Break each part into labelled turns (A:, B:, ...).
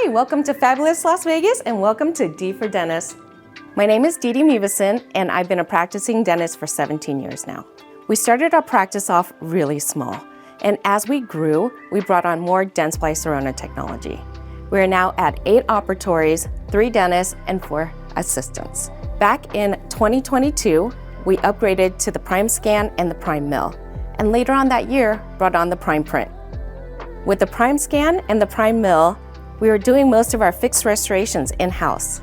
A: Hi, welcome to fabulous Las Vegas and welcome to D for Dentist. My name is Dee Dee Meevasin and I've been a practicing dentist for 17 years now. We started our practice off really small, and as we grew, we brought on more Dentsply Sirona technology. We are now at 8 operatories, 3 dentists, and 4 assistants. Back in 2022, we upgraded to the PrimeScan and the Primemill, and later on that year, brought on the Primeprint. With the PrimeScan and the Primemill, we were doing most of our fixed restorations in-house.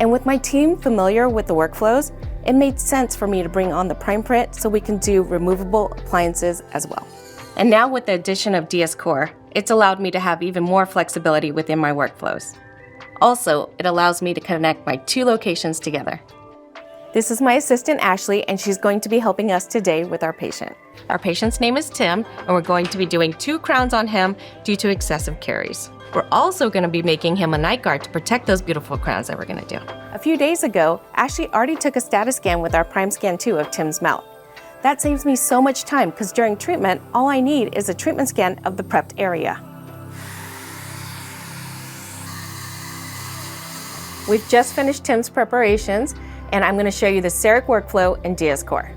A: And with my team familiar with the workflows, it made sense for me to bring on the Primeprint so we can do removable appliances as well. And now with the addition of DS Core, it's allowed me to have even more flexibility within my workflows. Also, it allows me to connect my 2 locations together. This is my assistant Ashley, and she's going to be helping us today with our patient. Our patient's name is Tim, and we're going to be doing 2 crowns on him due to excessive caries. We're also going to be making him a night guard to protect those beautiful crowns that we're going to do. A few days ago, Ashley already took a status scan with our PrimeScan 2 of Tim's mouth. That saves me so much time because during treatment, all I need is a treatment scan of the prepped area. We've just finished Tim's preparations, and I'm going to show you the CEREC workflow in DS Core.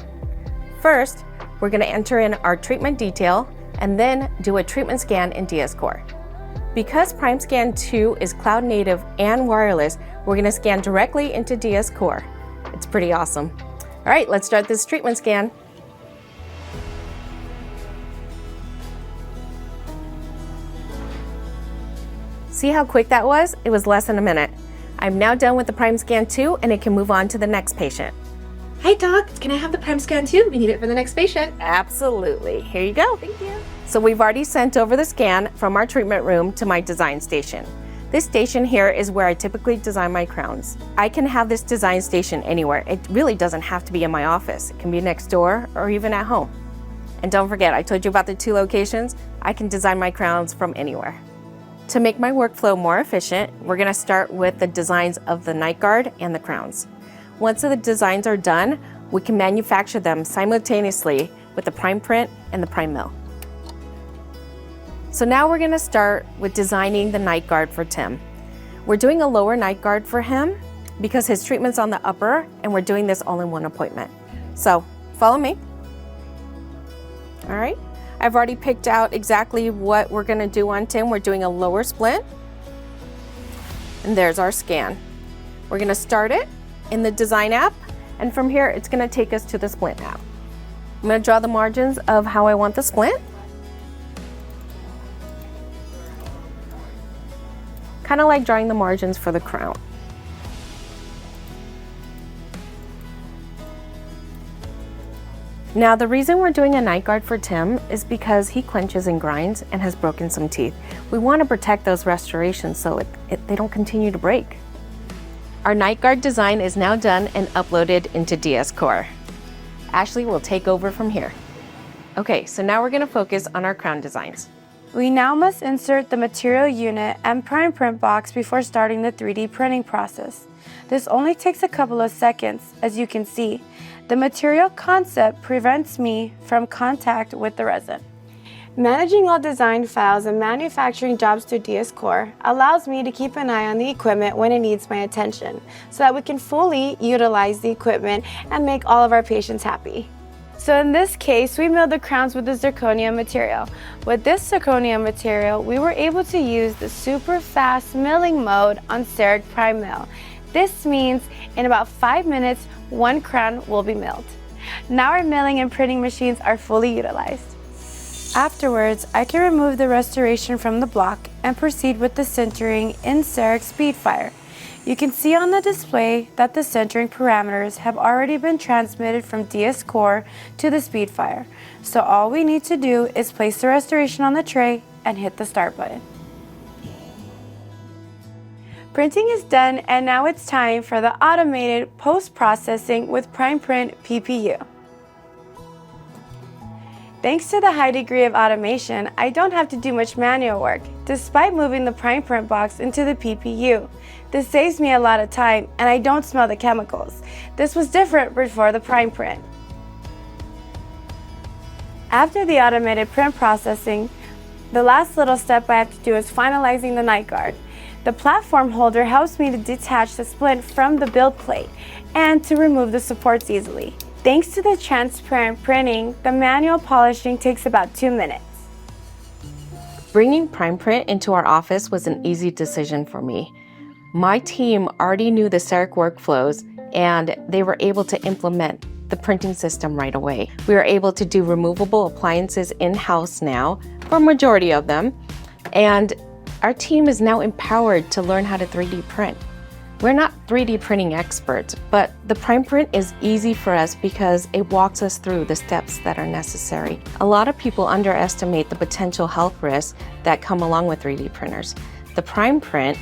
A: First, we're going to enter in our treatment detail and then do a treatment scan in DS Core. Because PrimeScan 2 is cloud native and wireless, we're going to scan directly into DS Core. It's pretty awesome. All right, let's start this treatment scan. See how quick that was? It was less than a minute. I'm now done with the PrimeScan 2 and it can move on to the next patient.
B: Hi doc, can I have the PrimeScan 2? We need it for the next patient.
A: Absolutely. Here you go.
B: Thank you.
A: So we've already sent over the scan from our treatment room to my design station. This station here is where I typically design my crowns. I can have this design station anywhere. It really doesn't have to be in my office. It can be next door or even at home. And don't forget, I told you about the 2 locations. I can design my crowns from anywhere. To make my workflow more efficient, we're going to start with the designs of the night guard and the crowns. Once the designs are done, we can manufacture them simultaneously with the Primeprint and the Primemill. So now we're going to start with designing the night guard for Tim. We're doing a lower night guard for him because his treatment's on the upper, and we're doing this all in one appointment. So follow me. All right. I've already picked out exactly what we're going to do on Tim. We're doing a lower splint. And there's our scan. We're going to start it in the design app, and from here it's going to take us to the splint app. I'm going to draw the margins of how I want the splint. Kind of like drawing the margins for the crown. Now the reason we're doing a night guard for Tim is because he clenches and grinds and has broken some teeth. We want to protect those restorations so they don't continue to break. Our night guard design is now done and uploaded into DS Core. Ashley will take over from here. Okay, so now we're going to focus on our crown designs.
C: We now must insert the material unit and Primeprint box before starting the 3D printing process. This only takes a couple of seconds, as you can see. The material concept prevents me from contact with the resin. Managing all design files and manufacturing jobs through DS Core allows me to keep an eye on the equipment when it needs my attention, so that we can fully utilize the equipment and make all of our patients happy. So in this case, we milled the crowns with the zirconium material. With this zirconium material, we were able to use the super fast milling mode on CEREC Primemill. This means in about 5 minutes, 1 crown will be milled. Now our milling and printing machines are fully utilized. Afterwards, I can remove the restoration from the block and proceed with the sintering in CEREC SpeedFire. You can see on the display that the sintering parameters have already been transmitted from DS Core to the SpeedFire. So all we need to do is place the restoration on the tray and hit the start button. Printing is done, and now it's time for the automated post-processing with Primeprint PPU. Thanks to the high degree of automation, I don't have to do much manual work, despite moving the Primeprint box into the PPU. This saves me a lot of time, and I don't smell the chemicals. This was different before the Primeprint. After the automated print processing, the last little step I have to do is finalizing the night guard. The platform holder helps me to detach the splint from the build plate and to remove the supports easily. Thanks to the transparent printing, the manual polishing takes about 2 minutes.
A: Bringing Primeprint into our office was an easy decision for me. My team already knew the CEREC workflows and they were able to implement the printing system right away. We were able to do removable appliances in-house now for a majority of them, and our team is now empowered to learn how to 3D print. We're not 3D printing experts, but the Primeprint is easy for us because it walks us through the steps that are necessary. A lot of people underestimate the potential health risks that come along with 3D printers. The Primeprint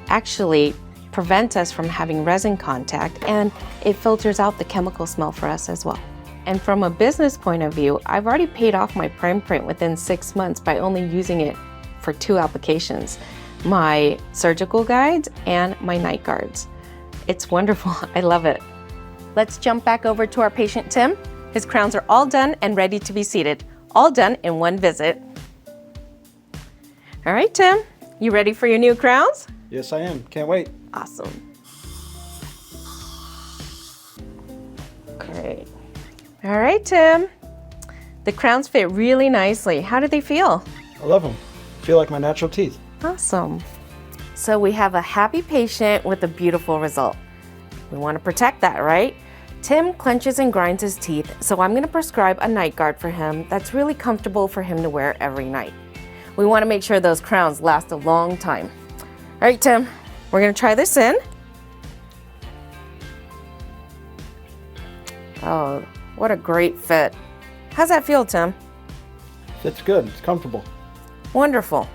A: actually prevents us from having resin contact, and it filters out the chemical smell for us as well. And from a business point of view, I've already paid off my Primeprint within 6 months by only using it for 2 applications, my surgical guides and my night guards. It's wonderful. I love it. Let's jump back over to our patient Tim. His crowns are all done and ready to be seated, all done in one visit. All right, Tim, you ready for your new crowns?
D: Yes, I am. Can't wait.
A: Awesome. Great. All right, Tim. The crowns fit really nicely. How do they feel?
D: I love them. Feel like my natural teeth.
A: Awesome. So we have a happy patient with a beautiful result. We want to protect that, right? Tim clenches and grinds his teeth, so I'm going to prescribe a night guard for him that's really comfortable for him to wear every night. We want to make sure those crowns last a long time. All right, Tim, we're going to try this in. Oh, what a great fit. How's that feel, Tim?
D: Fits good. It's comfortable.
A: Wonderful.